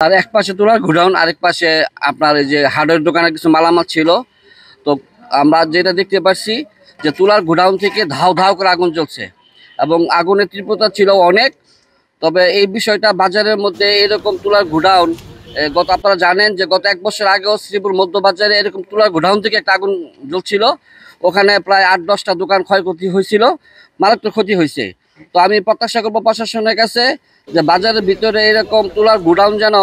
আর এক পাশে তোলার গোডাউন, আরেক পাশে আপনার এই যে হার্ডওয়্যার দোকানের কিছু মালামাল ছিল। তো আমরা যেটা দেখতে পাচ্ছি যে তুলার গোডাউন থেকে ধাও ধাও করে আগুন জ্বলছে এবং আগুনের তীব্রতা ছিল অনেক। তবে এই বিষয়টা বাজারের মধ্যে এরকম তুলার গোডাউন গত আপনারা জানেন যে গত 1 বছর আগেও শ্রীপুর মধ্য বাজারে এরকম তুলার গোডাউন থেকে একটা আগুন জ্বলছিল। ওখানে প্রায় 8-10টা দোকান ক্ষয়ক্ষতি হয়েছিল, মারাত্মক ক্ষতি হয়েছে। তো আমি প্রত্যাশা করবো প্রশাসনের কাছে যে বাজারের ভিতরে এরকম তুলার গোডাউন যেন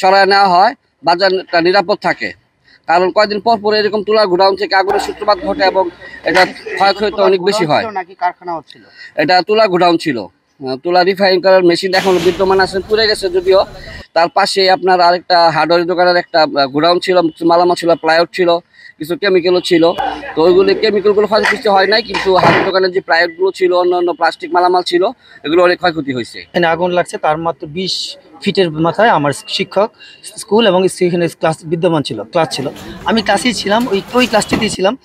সরায় নেওয়া হয়, বাজারটা নিরাপদ থাকে। কারণ কয়েকদিন পর পর এরকম তুলার গোডাউন থেকে আগুনের সূত্রপাত ঘটে এবং এটা ক্ষয়ক্ষতি অনেক বেশি হয়। এটা তুলা গোডাউন ছিল, তুলা রিফাইন করার মেশিন এখনো বিদ্যমান আছে, পুড়ে গেছে যদিও। তার পাশে আপনার আরেকটা হার্ডওয়্যার দোকানের একটা গোডাউন ছিল, মালামাল ছিল, প্লাইউড ছিল, কিছু কেমিক্যালও ছিল। তো ওইগুলি কেমিক্যালগুলো ক্ষয়ক্ষতি হয় নাই, কিন্তু হার্ডওয়্যার দোকানের যে প্লাইউডগুলো ছিল, অন্যান্য প্লাস্টিক মালামাল ছিল, এগুলো অনেক ক্ষয়ক্ষতি হয়েছে। এখানে আগুন লাগছে তার মাত্র 20 ফিটের মাথায় আমার শিক্ষক স্কুল এবং সেখানে ক্লাস বিদ্যমান ছিল, ক্লাস ছিল। আমি ক্লাসেই ছিলাম, ওই ক্লাসটিতেই ছিলাম।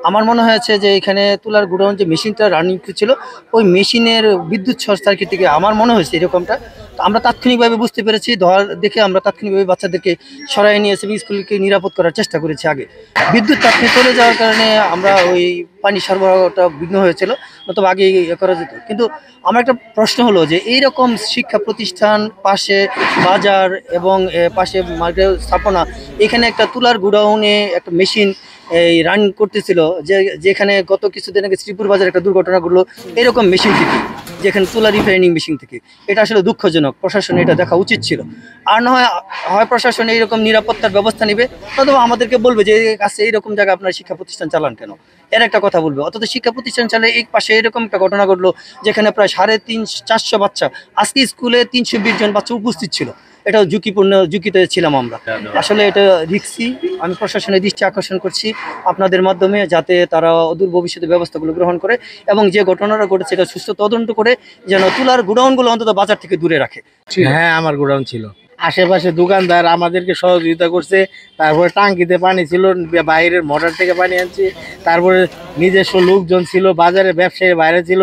আমার মনে হয়েছে যে এখানে তুলার গোডাউন যে মেশিনটা রানিং ছিল, ওই মেশিনের বিদ্যুৎ শর্ট সার্কিট থেকে আমার মনে হয়েছে এরকমটা। তো আমরা তাৎক্ষণিকভাবে বুঝতে পেরেছি, ধোঁয়া দেখে আমরা তাৎক্ষণিকভাবে বাচ্চাদেরকে সরাই নিয়ে এসে স্কুলকে নিরাপদ করার চেষ্টা করেছি। আগে বিদ্যুৎ তাৎক্ষণে চলে যাওয়ার কারণে আমরা ওই পানি সরবরাহটা বিঘ্ন হয়েছিল, নতুবা আগে করা যেত। কিন্তু আমার একটা প্রশ্ন হলো যে এইরকম শিক্ষা প্রতিষ্ঠান পাশে বাজার এবং পাশে মার্কেট স্থাপনা, এখানে একটা তুলার গোডাউনে একটা মেশিন এই রান করতেছিল, যেখানে গত কিছুদিন আগে শ্রীপুর বাজারে একটা দুর্ঘটনা ঘটলো এরকম মেশিন থেকে, যেখানে তুলা রিফাইনিং মেশিন থেকে। এটা আসলে দুঃখজনক, প্রশাসনে এটা দেখা উচিত ছিল। আর না হয় প্রশাসন এইরকম নিরাপত্তার ব্যবস্থা নেবে, অথবা আমাদেরকে বলবে যে কাছে এইরকম জায়গায় আপনারা শিক্ষা প্রতিষ্ঠান চালান কেন, এর একটা কথা বলবে। অথচ শিক্ষা প্রতিষ্ঠান চালায় এই পাশে এরকম একটা ঘটনা ঘটলো, যেখানে প্রায় 350-400 বাচ্চা, আজকে স্কুলে 320 জন বাচ্চা উপস্থিত ছিল। এটা ঝুঁকিতে ছিলাম আমরা। আসলে এটা রিস্কি। আমি প্রশাসনের দৃষ্টি আকর্ষণ করছি আপনাদের মাধ্যমে, যাতে তারা অদূর ভবিষ্যতে ব্যবস্থাগুলো গ্রহণ করে এবং যে ঘটনাটা ঘটেছে এটা সুস্থ তদন্ত করে যেন তুলার গোডাউনগুলো অন্তত বাজার থেকে দূরে রাখে। হ্যাঁ, আমার গোডাউন ছিল। আশেপাশে দোকানদার আমাদেরকে সহযোগিতা করছে। তারপরে টাঙ্কিতে পানি ছিল, বাইরের মোটর থেকে পানি আনছি। তারপরে নিজস্ব লোকজন ছিল, বাজারে ব্যবসায়ী বাইরে ছিল,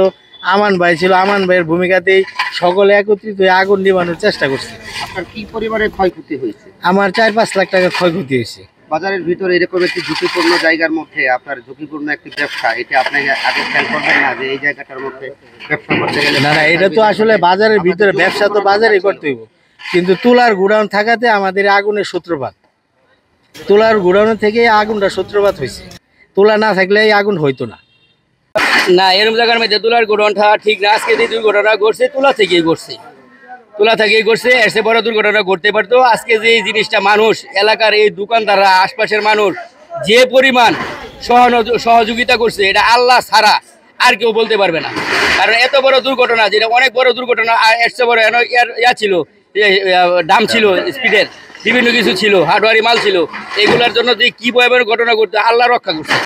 আমান ভাই ছিল। আমান ভাইয়ের ভূমিকাতেই সকলে একত্রিত হয়ে আগুন নিবানোর চেষ্টা করছে। আপনার কি পরিমাণে ক্ষয়ক্ষতি হয়েছে? আমার 4-5 লাখ টাকা ক্ষয়ক্ষতি হয়েছে। বাজারের ভিতরে এরকম একটি ঝুঁকিপূর্ণ জায়গার মধ্যে আপনার ঝুঁকিপূর্ণ একটি ব্যবসা, এটা আপনাকে আগে খেয়াল করবেন না যে এই জায়গাটার মধ্যে ব্যবসা করতে গেলে? না, এটা তো আসলে বাজারের ভিতরে ব্যবসা তো বাজারে করতে হইব, কিন্তু তুলার গোডাউন থাকাতে আমাদের আগুনের সূত্রপাত। তুলার গোডাউন থেকে আগুনটা সূত্রপাত হয়েছে, তুলা না থাকলে এই আগুন হইতো না। না, এরকম জায়গার মধ্যে তুলার গোডাউনটা ঠিক না। আজকে যে দুর্ঘটনা ঘটছে তুলা থেকেই ঘটছে, এসে বড় দুর্ঘটনা ঘটতে পারতো। আজকে যে জিনিসটা মানুষ, এলাকার এই দোকানদাররা, আশপাশের মানুষ যে পরিমাণ সহযোগিতা করছে, এটা আল্লাহ ছাড়া আর কেউ বলতে পারবে না। কারণ এত বড় দুর্ঘটনা, যেটা অনেক বড় দুর্ঘটনা, আর এর চেয়ে বড় ছিল, দাম ছিল, স্পিডের বিভিন্ন কিছু ছিল, হার্ডওয়ারি মাল ছিল, এগুলোর জন্য যে কি ভয়াবহ ঘটনা ঘটছে, আল্লাহ রক্ষা করছে।